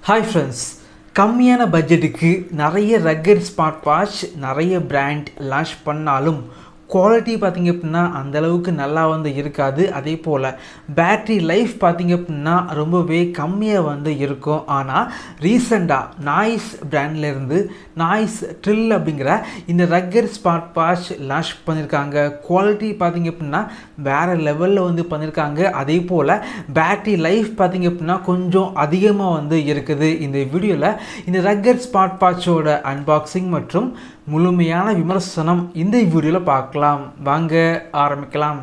Hi friends, கம்மியான பட்ஜெட்டுக்கு நிறைய ரக்கட் ஸ்மார்ட் வாட்ச் நிறைய பிராண்ட் லான்ச் பண்ணாலும் குவாலிட்டி பார்த்திங்க அப்படின்னா அந்தளவுக்கு நல்லா இருக்காது. அதே போல் பேட்ரி லைஃப் பார்த்திங்க அப்படின்னா ரொம்பவே கம்மியாக இருக்கும். ஆனால் ரீசெண்டாக நாய்ஸ் பிராண்ட்லேருந்து நாய்ஸ் ட்ரில் அப்படிங்கிற இந்த ரக்கட் ஸ்மார்ட் வாட்ச் லான்ச் பண்ணியிருக்காங்க. குவாலிட்டி பார்த்திங்க அப்படின்னா வேறு லெவலில் பண்ணியிருக்காங்க. அதே போல் பேட்ரி லைஃப் பார்த்திங்க அப்படின்னா கொஞ்சம் அதிகமாக இருக்குது. இந்த வீடியோவில் இந்த ரக்கட் ஸ்மார்ட் வாட்சோட அன்பாக்சிங் மற்றும் முழுமையான விமர்சனம் இந்த வீடியோவில் பார்க்கலாம். வாங்க ஆரம்பிக்கலாம்.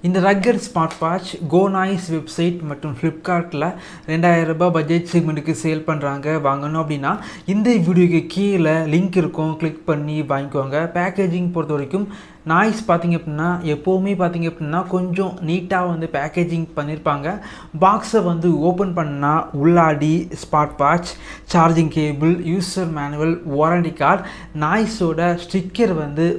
இந்த ரக்கட் ஸ்மார்ட் வாட்ச் கோநாய்ஸ் வெப்சைட் மற்றும் ஃப்ளிப்கார்ட்டில் 2000 ரூபாய் பட்ஜெட் செக்மெண்ட்டுக்கு சேல் பண்ணுறாங்க. வாங்கணும் அப்படின்னா இந்த வீடியோக்கு கீழே லிங்க் இருக்கும், கிளிக் பண்ணி வாங்கிக்கோங்க. பேக்கேஜிங் பொறுத்த வரைக்கும் நாய்ஸ் பார்த்திங்க அப்படின்னா எப்போவுமே பார்த்திங்க அப்படின்னா கொஞ்சம் நீட்டாக பேக்கேஜிங் பண்ணியிருப்பாங்க. பாக்ஸை ஓப்பன் பண்ணால் உள்ளாடி smart watch, charging cable, user manual, warranty card, நாய்ஸோட ஸ்டிக்கர்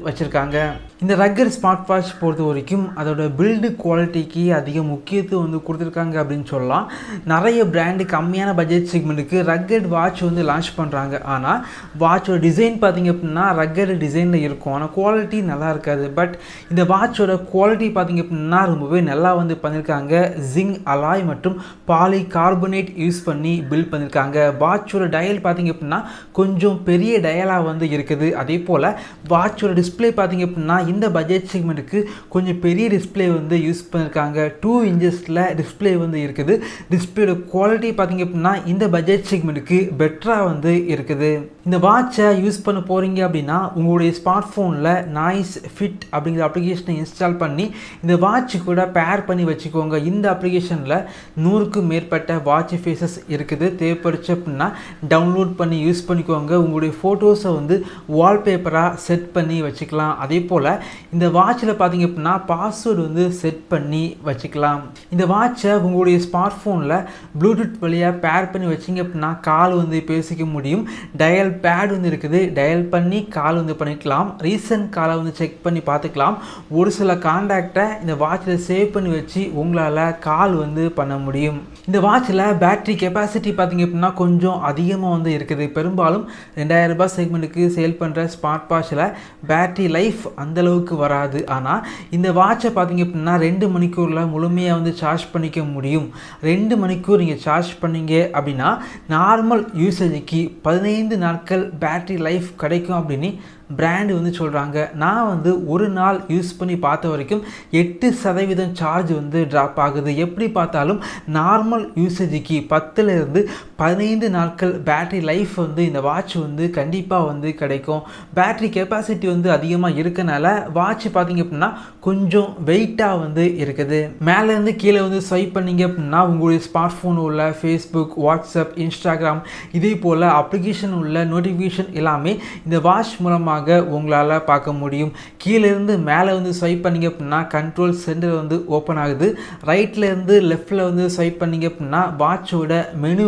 வச்சுருக்காங்க. இந்த ரக்கட் ஸ்மார்ட் வாட்ச் பொறுத்த வரைக்கும் அதோட பில்டு குவாலிட்டிக்கு அதிக முக்கியத்துவம் கொடுத்துருக்காங்க அப்படின்னு சொல்லலாம். நிறைய பிராண்டு கம்மியான பட்ஜெட் செக்மெண்ட்டுக்கு ரக்கட் வாட்ச் லான்ச் பண்ணுறாங்க. ஆனால் வாட்சோட டிசைன் பார்த்திங்க அப்படின்னா ரக்கட் டிசைனில் இருக்கும், ஆனால் குவாலிட்டி நல்லா இருக்காது. பட் இந்த வாட்சோட குவாலிட்டி பார்த்திங்க அப்படின்னா ரொம்பவே நல்லா பண்ணியிருக்காங்க. ஜிங்க் அலாய் மற்றும் பாலி கார்பனேட் யூஸ் பண்ணி பில்ட் பண்ணியிருக்காங்க. வாட்சோட டயல் பார்த்திங்க அப்படின்னா கொஞ்சம் பெரிய டயலாக இருக்குது. அதே போல் வாட்சோட டிஸ்பிளே பார்த்திங்க அப்படின்னா இந்த பட்ஜெட் செக்மெண்ட்டுக்கு கொஞ்சம் பெரிய டிஸ்பிளே யூஸ் பண்ணியிருக்காங்க. 2 இன்ச்சஸில் டிஸ்பிளே இருக்குது. டிஸ்பிளேயோட குவாலிட்டி பார்த்திங்க அப்படின்னா இந்த பட்ஜெட் செக்மெண்ட்டுக்கு பெட்டராக இருக்குது. இந்த வாட்சை யூஸ் பண்ண போகிறீங்க அப்படின்னா உங்களுடைய ஸ்மார்ட் ஃபோனில் நாய்ஸ் ஃபிட் அப்படிங்கிற அப்ளிகேஷனை இன்ஸ்டால் பண்ணி இந்த வாட்ச் கூட பேர் பண்ணி வச்சுக்கோங்க. இந்த அப்ளிகேஷனில் 100க்கும் மேற்பட்ட வாட்ச் ஃபேஸஸ் இருக்குது. தேவைப்படுச்சு அப்படின்னா டவுன்லோட் பண்ணி யூஸ் பண்ணிக்கோங்க. உங்களுடைய ஃபோட்டோஸை வால்பேப்பராக செட் பண்ணி வச்சுக்கலாம். அதே போல் இந்த வாட்சில் பார்த்திங்க அப்படின்னா பாஸ்வேர்டு செட் பண்ணி வச்சுக்கலாம். இந்த வாட்சை உங்களுடைய ஸ்மார்ட் ஃபோனில் ப்ளூடூத் வழியாக பேர் பண்ணி வச்சிங்க அப்படின்னா கால் பேசிக்க முடியும். டயல் பேட் இருக்குது, டயல் பண்ணி கால் பண்ணிக்கலாம். ரீசன்ட் காலை செக் பண்ணி பார்த்துக்கலாம். ஒரு சில கான்டாக்டை இந்த வாட்சில் சேவ் பண்ணி வச்சு உங்களால் கால் பண்ண முடியும். இந்த வாட்சில் பேட்ரி கெப்பாசிட்டி பார்த்திங்க அப்படின்னா கொஞ்சம் அதிகமாக இருக்குது. பெரும்பாலும் 2000 ரூபாய் செக்மெண்ட்டுக்கு சேல் பண்ணுற ஸ்மார்ட் வாட்சில் பேட்ரி லைஃப் அந்தளவுக்கு வராது. ஆனால் இந்த வாட்சை பார்த்திங்க அப்படின்னா 2 மணிக்கூரில் முழுமையாக சார்ஜ் பண்ணிக்க முடியும். 2 மணிக்கூர் நீங்கள் சார்ஜ் பண்ணீங்க அப்படின்னா நார்மல் யூசேஜுக்கு 15 நாட்கள் பேட்ரி லைஃப் கிடைக்கும் அப்படின்னு பிராண்டு சொல்கிறாங்க. நான் ஒரு நாள் யூஸ் பண்ணி பார்த்த வரைக்கும் 8% சார்ஜ் ட்ராப் ஆகுது. எப்படி பார்த்தாலும் நார்மல் யூசேஜுக்கு 10லேருந்து 15 நாட்கள் பேட்ரி லைஃப் இந்த வாட்ச் கண்டிப்பாக கிடைக்கும். பேட்ரி கெப்பாசிட்டி அதிகமாக இருக்கனால வாட்ச் பார்த்திங்க அப்படின்னா கொஞ்சம் வெயிட்டாக இருக்குது. மேலேருந்து கீழே ஸ்வைப் பண்ணிங்க அப்படின்னா உங்களுடைய ஸ்மார்ட் ஃபோன் உள்ள ஃபேஸ்புக், வாட்ஸ்அப், இன்ஸ்டாகிராம் இதே போல் அப்ளிகேஷன் உள்ள நோட்டிஃபிகேஷன் எல்லாமே இந்த வாட்ச் மூலமாக உங்களால் பார்க்க முடியும். கீழேருந்து மேலே ஸ்வைப் பண்ணிங்க அப்படின்னா கண்ட்ரோல் சென்டர் ஓப்பன் ஆகுது. ரைட்லேருந்து லெஃப்டில் ஸ்வைப் பண்ணிங்க அப்படின்னா வாட்சோட மெனு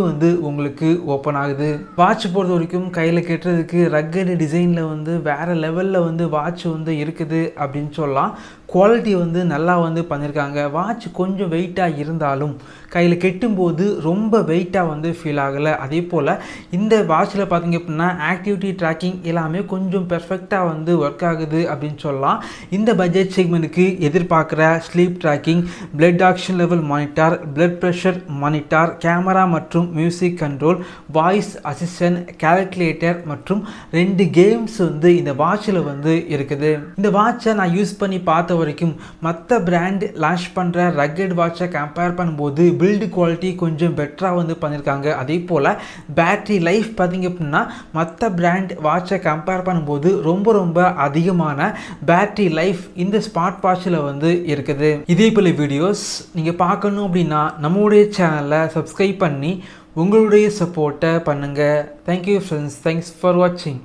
உங்களுக்கு ஓப்பன் ஆகுது. வாட்ச் பொறுத்த வரைக்கும் கையில் கெட்டுறதுக்கு ரக்கட் டிசைனில் வேறு லெவலில் வாட்ச் இருக்குது அப்படின்னு சொல்லலாம். குவாலிட்டி நல்லா பண்ணியிருக்காங்க. வாட்ச் கொஞ்சம் வெயிட்டாக இருந்தாலும் கையில் கெட்டும்போது ரொம்ப வெயிட்டாக ஃபீல் ஆகலை. அதே போல் இந்த வாட்சில் பார்த்திங்க அப்படின்னா ஆக்டிவிட்டி ட்ராக்கிங் எல்லாமே கொஞ்சம் பெர்ஃபெக்டாக ஒர்க் ஆகுது அப்படின்னு சொல்லலாம். இந்த பட்ஜெட் செக்மெண்ட்டுக்கு எதிர்பார்க்குற sleep tracking, blood oxygen level monitor, blood pressure monitor, camera மற்றும் music control, voice assistant, calculator மற்றும் 2 கேம்ஸ் இந்த வாட்சில் இருக்குது. இந்த வாட்சை நான் யூஸ் பண்ணி பார்த்த வரைக்கும் மற்ற பிராண்ட் லான்ச் பண்ணுற ரக்கட் வாட்சை கம்பேர் பண்ணும்போது பில்டு குவாலிட்டி கொஞ்சம் பெட்டராக பண்ணியிருக்காங்க. அதே போல் பேட்ரி லைஃப் பார்த்திங்க அப்படின்னா மற்ற பிராண்ட் வாட்சை கம்பேர் பண்ணும்போது ரொம்ப அதிகமான பேட்ரி லைஃப் இந்த ஸ்மார்ட் வாட்சில் இருக்குது. இதே போல் வீடியோஸ் நீங்கள் பார்க்கணும் அப்படின்னா நம்மளுடைய சேனலை சப்ஸ்கிரைப் பண்ணி உங்களுடைய சப்போர்ட்டை பண்ணுங்கள். தேங்க்யூ ஃப்ரெண்ட்ஸ், தேங்க்ஸ் ஃபார் வாட்சிங்.